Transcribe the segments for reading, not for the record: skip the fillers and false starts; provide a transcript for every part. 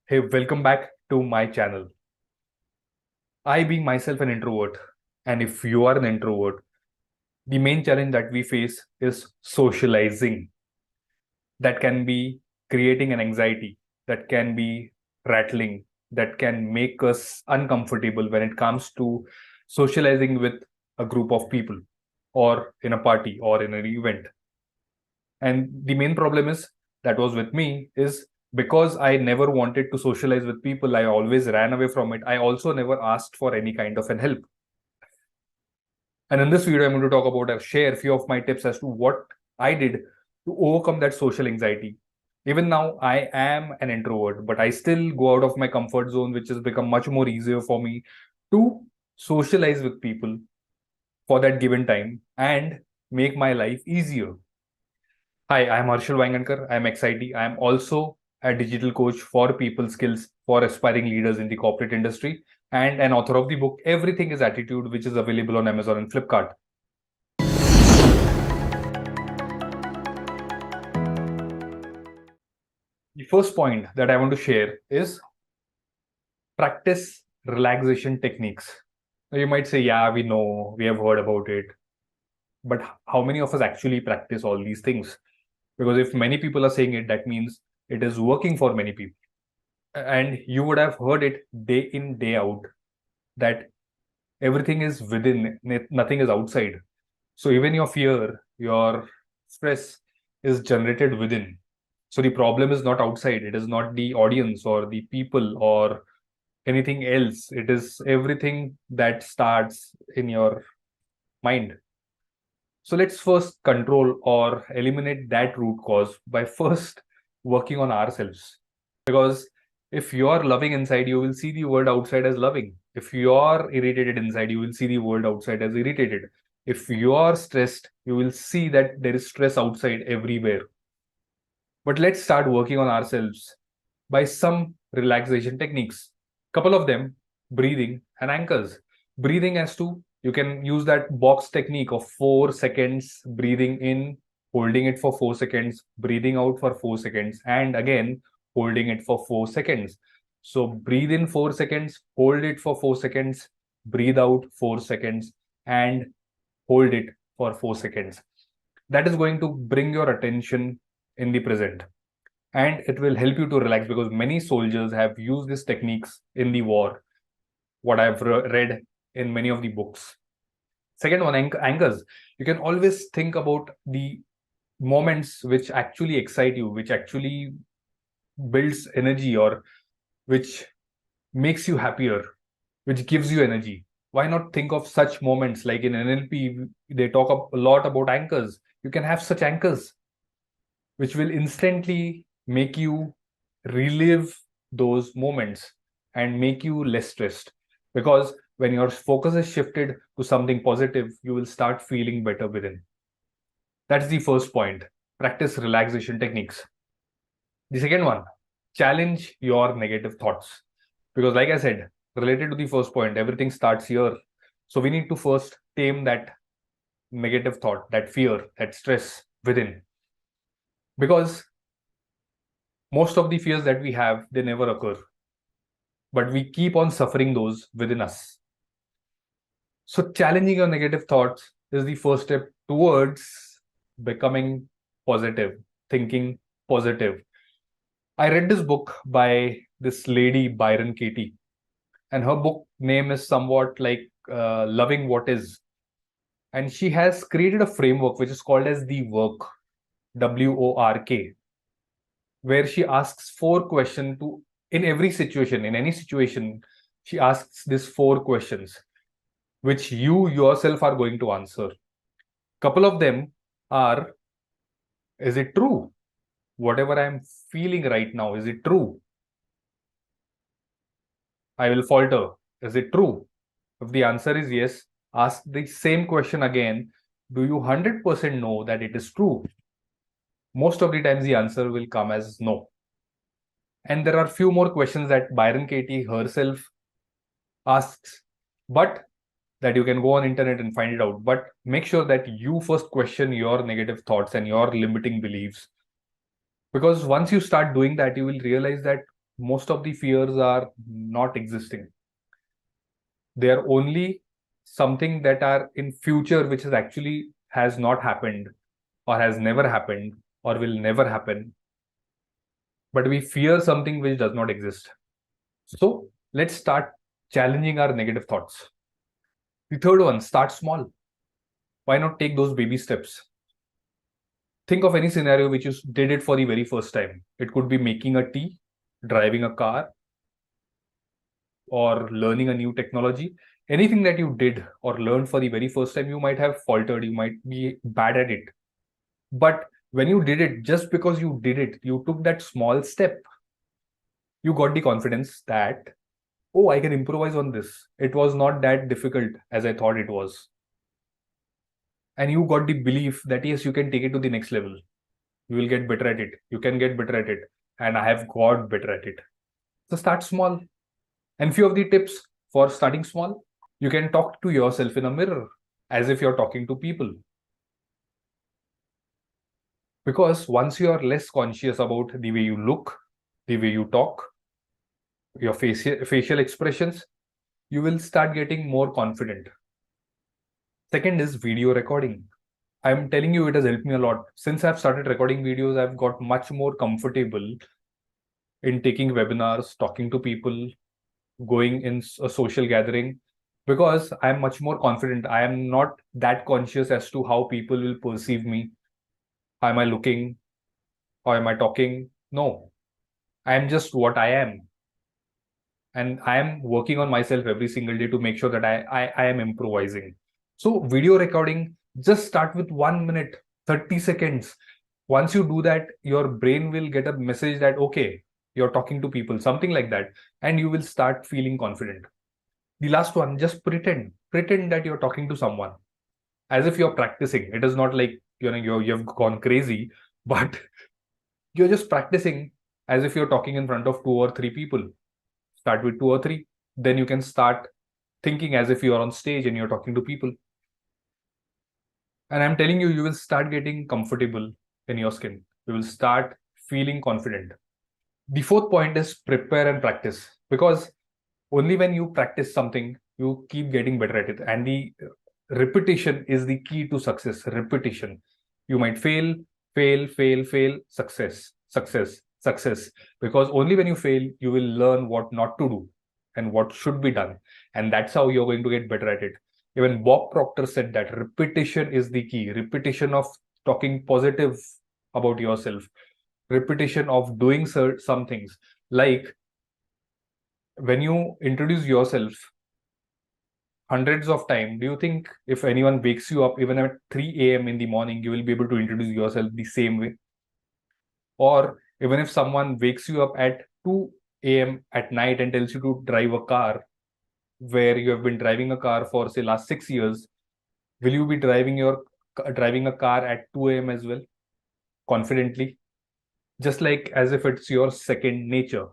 Hey, welcome back to my channel. I being myself an introvert, and if you are an introvert, the main challenge that we face is socializing. That can be creating an anxiety, that can be rattling, that can make us uncomfortable when it comes to socializing with a group of people or in a party or in an event. And the main problem is that was with me is because I never wanted to socialize with people, I always ran away from it. I also never asked for any kind of an help. And in this video, I'm going to talk about or share a few of my tips as to what I did to overcome that social anxiety. Even now, I am an introvert, but I still go out of my comfort zone, which has become much more easier for me to socialize with people for that given time and make my life easier. Hi, I'm Harshal Wangankar. I'm XIT. I'm also a digital coach for people skills for aspiring leaders in the corporate industry and an author of the book Everything is Attitude, which is available on Amazon and Flipkart. The first point that I want to share is practice relaxation techniques. Now you might say, yeah, we know, we have heard about it. But how many of us actually practice all these things? Because if many people are saying it, that means it is working for many people. And you would have heard it day in, day out that everything is within, nothing is outside. So even your fear, your stress is generated within. So the problem is not outside, it is not the audience or the people or anything else. It is everything that starts in your mind. So let's first control or eliminate that root cause by first working on ourselves. Because if you're loving inside, you will see the world outside as loving. If you're irritated inside, you will see the world outside as irritated. If you're stressed, you will see that there is stress outside everywhere. But let's start working on ourselves by some relaxation techniques. Couple of them, breathing and anchors. Breathing as to you can use that box technique of 4 seconds breathing in, holding it for 4 seconds, breathing out for 4 seconds, and again holding it for 4 seconds. So breathe in 4 seconds, hold it for 4 seconds, breathe out 4 seconds, and hold it for 4 seconds. That is going to bring your attention in the present and it will help you to relax because many soldiers have used these techniques in the war, what I've read in many of the books. Second one, anchors. You can always think about the moments which actually excite you, which actually builds energy or which makes you happier, which gives you energy. Why not think of such moments like in NLP, they talk a lot about anchors. You can have such anchors which will instantly make you relive those moments and make you less stressed. Because when your focus is shifted to something positive, you will start feeling better within. That's the first point. Practice relaxation techniques. The second one, challenge your negative thoughts. Because, like I said, related to the first point, everything starts here. So, we need to first tame that negative thought, that fear, that stress within. Because most of the fears that we have, they never occur. But we keep on suffering those within us. So, challenging your negative thoughts is the first step towards becoming positive, thinking positive. I read this book by this lady, Byron Katie, and her book name is somewhat like Loving What Is. And she has created a framework which is called as the work, WORK, where she asks 4 questions to, in every situation, in any situation, she asks these 4 questions, which you yourself are going to answer. Couple of them are, is it true? Whatever I'm feeling right now, is it true? I will falter. Is it true? If the answer is yes, ask the same question again. Do you 100% know that it is true? Most of the times the answer will come as no. And there are few more questions that Byron Katie herself asks, but that you can go on internet and find it out. But make sure that you first question your negative thoughts and your limiting beliefs. Because once you start doing that, you will realize that most of the fears are not existing. They are only something that are in future, which is actually has not happened or has never happened or will never happen. But we fear something which does not exist. So let's start challenging our negative thoughts. The third one, start small. Why not take those baby steps? Think of any scenario which you did it for the very first time. It could be making a tea, driving a car, or learning a new technology. Anything that you did or learned for the very first time, you might have faltered, you might be bad at it. But when you did it, just because you did it, you took that small step, you got the confidence that, oh, I can improvise on this. It was not that difficult as I thought it was. And you got the belief that, yes, you can take it to the next level. You will get better at it. You can get better at it. And I have got better at it. So start small. And few of the tips for starting small, you can talk to yourself in a mirror as if you're talking to people. Because once you are less conscious about the way you look, the way you talk, your facial expressions, you will start getting more confident. Second is video recording. I'm telling you, it has helped me a lot. Since I've started recording videos, I've got much more comfortable in taking webinars, talking to people, going in a social gathering, because I'm much more confident. I am not that conscious as to how people will perceive me. How am I looking? How am I talking? No, I am just what I am. And I am working on myself every single day to make sure that I am improvising. So video recording, just start with 1 minute, 30 seconds. Once you do that, your brain will get a message that, okay, you're talking to people, something like that. And you will start feeling confident. The last one, just pretend that you're talking to someone as if you're practicing. It is not like, you've gone crazy, but you're just practicing as if you're talking in front of 2 or 3 people. Start with 2 or 3. Then you can start thinking as if you're on stage and you're talking to people. And I'm telling you, you will start getting comfortable in your skin. You will start feeling confident. The fourth point is prepare and practice, because only when you practice something, you keep getting better at it. And the repetition is the key to success. Repetition. You might fail, fail, success, success, success. Because only when you fail, you will learn what not to do and what should be done. And that's how you're going to get better at it. Even Bob Proctor said that repetition is the key. Repetition of talking positive about yourself. Repetition of doing some things. Like when you introduce yourself hundreds of times, do you think if anyone wakes you up even at 3 a.m. in the morning, you will be able to introduce yourself the same way? Or even if someone wakes you up at 2 a.m. at night and tells you to drive a car, where you have been driving a car for, say, last 6 years, will you be driving a car at 2 a.m. as well, confidently? Just like as if it's your second nature.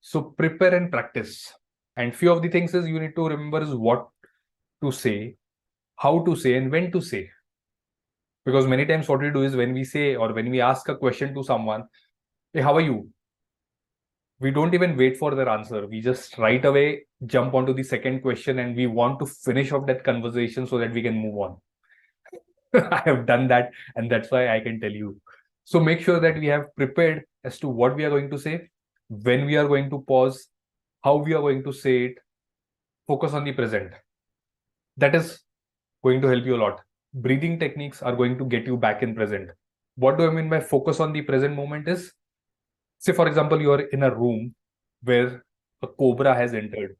So prepare and practice. And few of the things is you need to remember is what to say, how to say, and when to say. Because many times what we do is when we say or when we ask a question to someone, hey, how are you? We don't even wait for their answer. We just right away jump onto the second question and we want to finish off that conversation so that we can move on. I have done that, and that's why I can tell you. So make sure that we have prepared as to what we are going to say, when we are going to pause, how we are going to say it. Focus on the present. That is going to help you a lot. Breathing techniques are going to get you back in present. What do I mean by focus on the present moment is, say, for example, you are in a room where a cobra has entered.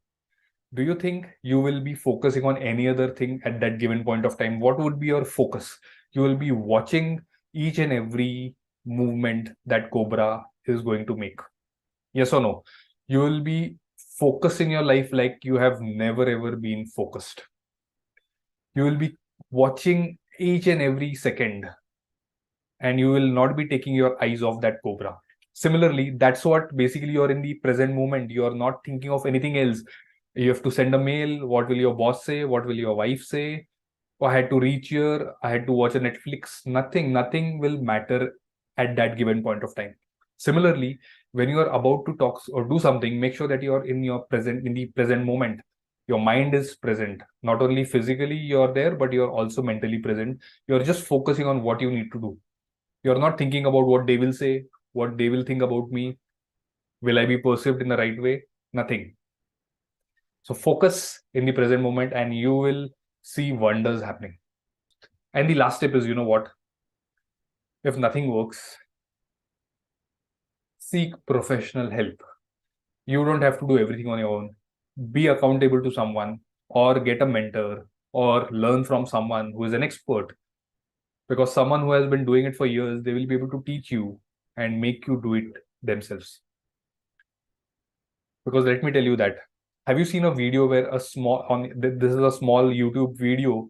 Do you think you will be focusing on any other thing at that given point of time? What would be your focus? You will be watching each and every movement that cobra is going to make. Yes or no? You will be focusing your life like you have never ever been focused. You will be watching each and every second, and you will not be taking your eyes off that cobra. Similarly, that's what basically you're in the present moment. You're not thinking of anything else. You have to send a mail. What will your boss say? What will your wife say? Oh, I had to reach here. I had to watch a Netflix. Nothing will matter at that given point of time. Similarly, when you are about to talk or do something, make sure that you're in the present moment. Your mind is present. Not only physically you're there, but you're also mentally present. You're just focusing on what you need to do. You're not thinking about what they will say, what they will think about me. Will I be perceived in the right way? Nothing. So focus in the present moment and you will see wonders happening. And the last tip is, you know what? If nothing works, seek professional help. You don't have to do everything on your own. Be accountable to someone or get a mentor or learn from someone who is an expert, because someone who has been doing it for years, they will be able to teach you and make you do it themselves. Because let me tell you that, have you seen a video where this is a small YouTube video,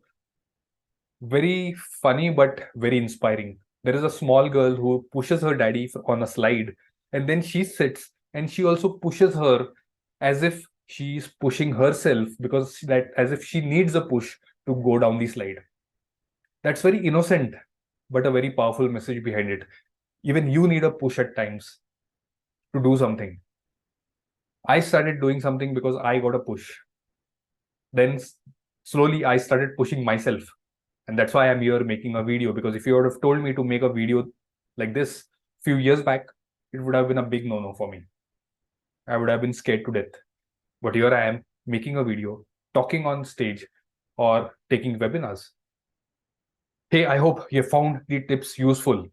very funny but very inspiring. There is a small girl who pushes her daddy on a slide, and then she sits and she also pushes her as if she's pushing herself, because that as if she needs a push to go down the slide. That's very innocent, but a very powerful message behind it. Even you need a push at times to do something. I started doing something because I got a push. Then slowly I started pushing myself. And that's why I'm here making a video, because if you would have told me to make a video like this few years back, it would have been a big no-no for me. I would have been scared to death. But here I am making a video, talking on stage or taking webinars. Hey, I hope you found the tips useful.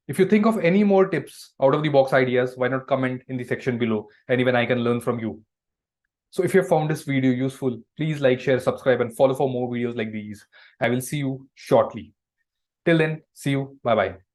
If you think of any more tips out of the box ideas, why not comment in the section below, and even I can learn from you. So if you found this video useful, please like, share, subscribe, and follow for more videos like these. I will see you shortly. Till then, see you. Bye-bye.